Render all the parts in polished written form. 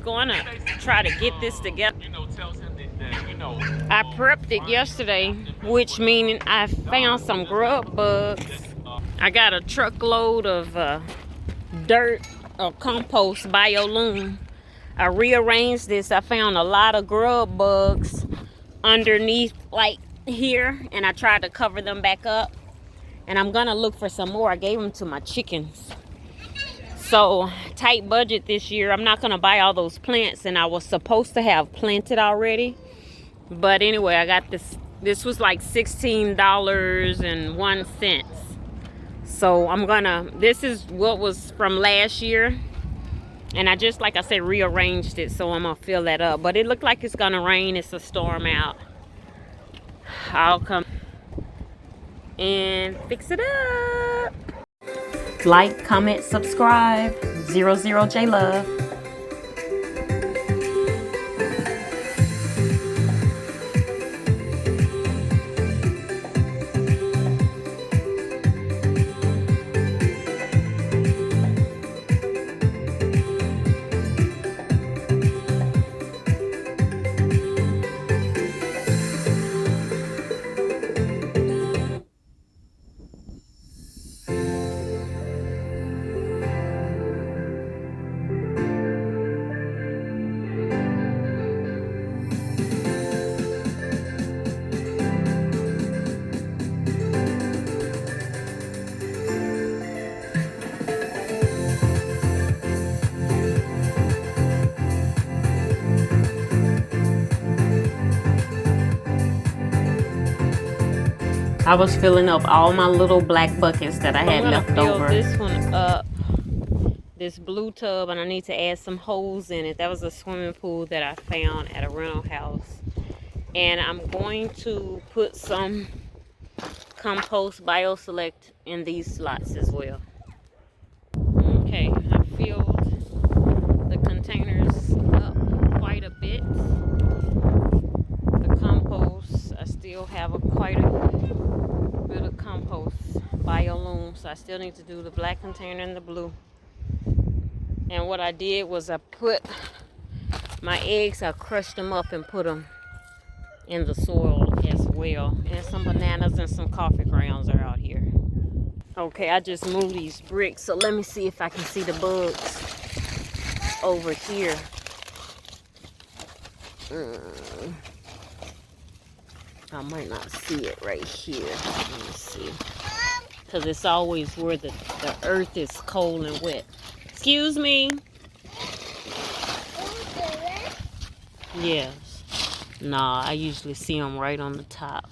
Going to try to get this together. I prepped it yesterday, which means I found some grub bugs. I got a truckload of dirt or compost, BioLoom. I rearranged this. I found a lot of grub bugs underneath, like here, and I tried to cover them back up. And I'm gonna look for some more. I gave them to my chickens. So tight budget this year. I'm not gonna buy all those plants, and I was supposed to have planted already. But anyway, I got this. This was like $16.01. So I'm gonna, this is what was from last year. And I just, like I said, rearranged it. So I'm gonna fill that up. But it looked like it's gonna rain. It's a storm out. I'll come and fix it up. Like, comment, subscribe. 00J Love. I was filling up all my little black buckets that I had left over. This one up, this blue tub, and I need to add some holes in it. That was a swimming pool that I found at a rental house. And I'm going to put some compost BioSelect in these slots as well. Okay, I filled the containers up quite a bit. The compost, I still have quite a bit of compost, BioLoom, so I still need to do the black container and the blue. And what I did was I put my eggs, I crushed them up and put them in the soil as well. And some bananas and some coffee grounds are out here. Okay, I just moved these bricks, so let me see if I can see the bugs over here. I might not see it right here. Let me see. Because it's always where the earth is cold and wet. Excuse me? Yes. Nah, I usually see them right on the top.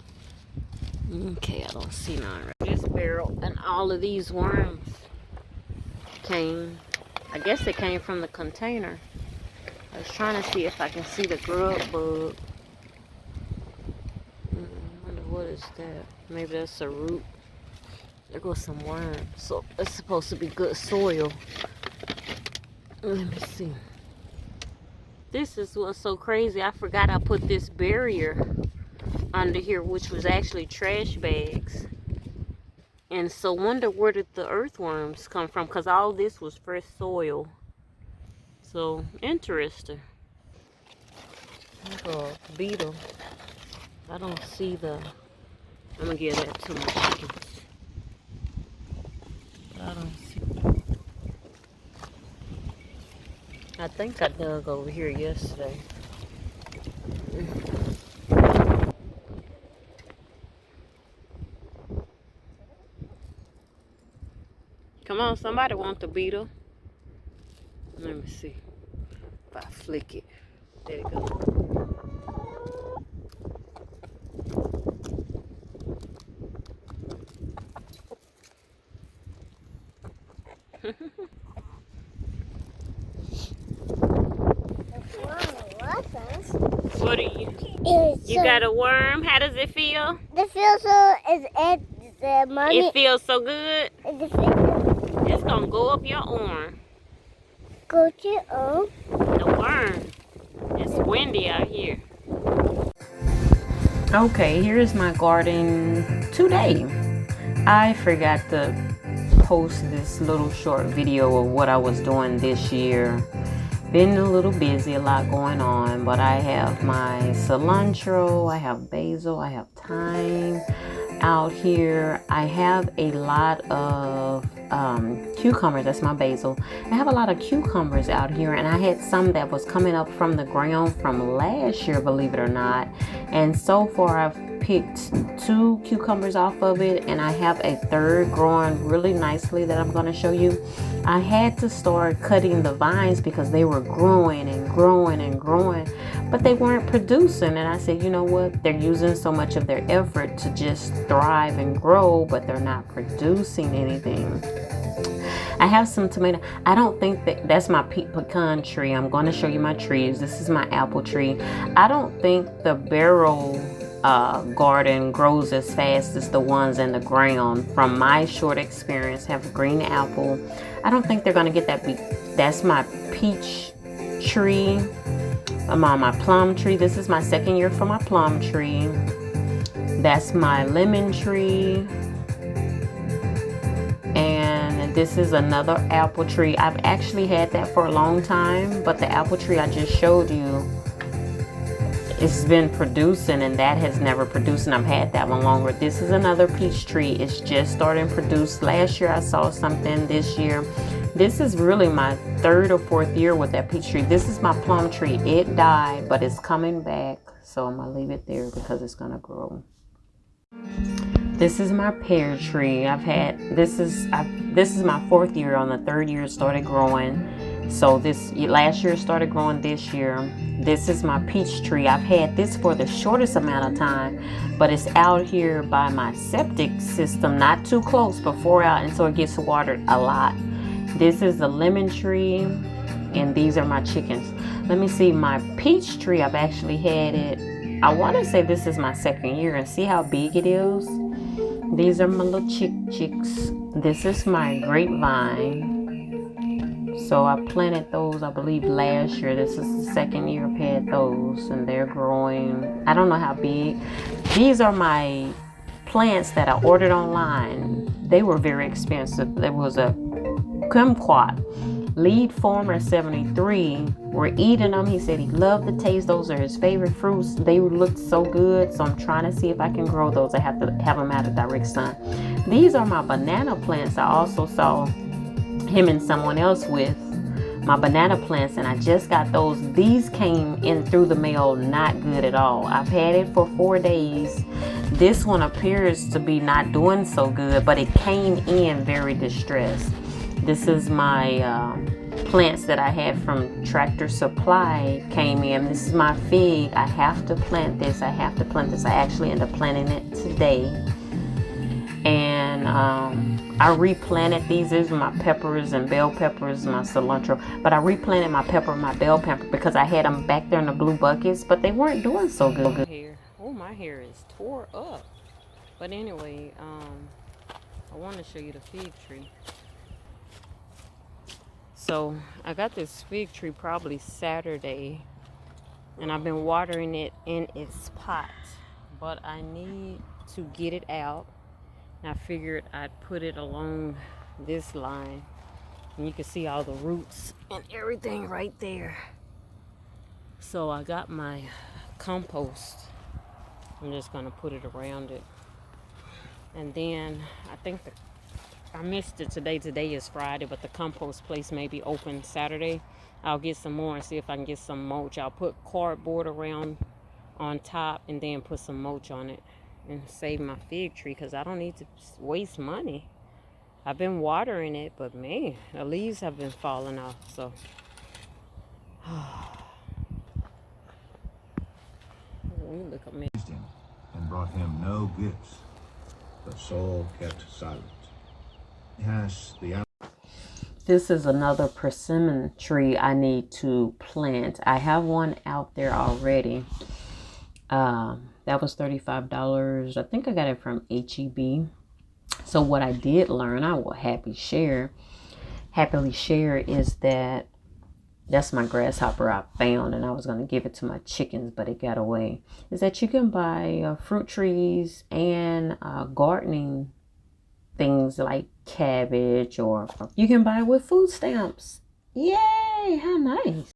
Okay, I don't see none. This barrel and all of these worms came, I guess it came from the container. I was trying to see if I can see the grub bug. What is that? Maybe that's a root. There goes some worms. So it's supposed to be good soil. Let me see. This is what's so crazy. I forgot I put this barrier under here, which was actually trash bags. And so wonder where did the earthworms come from? Because all this was fresh soil. So interesting. Look at a beetle. I don't see the... I'm gonna give that to my chickens. I don't see. I think I dug over here yesterday. Come on, somebody want the beetle. Let me see if I flick it. There it goes. What are you? You got a worm? How does it feel? It feels so. Mommy. It feels so good. It's gonna go up your arm. Go to arm. The worm. It's windy out here. Okay, here's my garden today. I forgot to post this little short video of what I was doing this year. been a little busy, a lot going on, but I have my cilantro, I have basil, I have thyme out here. I have a lot of cucumbers. That's my basil. I have a lot of cucumbers out here, and I had some that was coming up from the ground from last year, believe it or not. And so far I've picked 2 cucumbers off of it, and I have a third growing really nicely that I'm going to show you. I had to start cutting the vines because they were growing and growing and growing, but they weren't producing. And I said, you know what, they're using so much of their effort to just thrive and grow, but they're not producing anything. I have some tomato. I don't think that's my pecan tree. I'm going to show you my trees. This is my apple tree. I don't think the barrel garden grows as fast as the ones in the ground. From my short experience, have a green apple. I don't think they're going to get that big. That's my peach tree. I'm on my plum tree. This is my second year for my plum tree. That's my lemon tree. And this is another apple tree. I've actually had that for a long time, but the apple tree I just showed you, it's been producing, and that has never produced, and I've had that one longer. This is another peach tree. It's just starting to produce. Last year I saw something. This year, this is really my 3rd or 4th year with that peach tree. This is my plum tree. It died, but it's coming back, so I'm gonna leave it there because it's gonna grow. This is my pear tree. This is my 4th year. On the 3rd year it started growing. So last year started growing this year. This is my peach tree. I've had this for the shortest amount of time, but it's out here by my septic system, not too close, but 4 out, and so it gets watered a lot. This is the lemon tree, and these are my chickens. Let me see, my peach tree, I've actually had it, I want to say this is my 2nd year, and see how big it is. These are my little chicks. This is my grapevine. So I planted those, I believe, last year. This is the 2nd year I've had those, and they're growing. I don't know how big. These are my plants that I ordered online. They were very expensive. There was a kumquat, lead former 73. We're eating them. He said he loved the taste. Those are his favorite fruits. They looked so good, so I'm trying to see if I can grow those. I have to have them out of direct sun. These are my banana plants. I also saw him and someone else with my banana plants, and I just got those. These came in through the mail not good at all. I've had it for 4 days. This one appears to be not doing so good, but it came in very distressed. This is my plants that I had from Tractor Supply came in. This is my fig. I have to plant this. I actually ended up planting it today. And I replanted these. These are my peppers and bell peppers, my cilantro. But I replanted my pepper and my bell pepper because I had them back there in the blue buckets, but they weren't doing so good. Hair. Oh, my hair is tore up. But anyway, I want to show you the fig tree. So I got this fig tree probably Saturday, and I've been watering it in its pot, but I need to get it out. And I figured I'd put it along this line, and you can see all the roots and everything right there. So I got my compost. I'm just gonna put it around it, and then I think I missed it today. Today is Friday, but the compost place may be open Saturday. I'll get some more and see if I can get some mulch. I'll put cardboard around on top and then put some mulch on it and save my fig tree, because I don't need to waste money. I've been watering it, but man, the leaves have been falling off. So look at me. And brought him no gifts, but Saul kept silent. This is another persimmon tree I need to plant. I have one out there already. That was $35. I think I got it from HEB. So what I did learn, I will happily share, is that that's my grasshopper I found, and I was going to give it to my chickens, but it got away. Is that you can buy fruit trees and gardening things like cabbage, or you can buy with food stamps. Yay, how nice.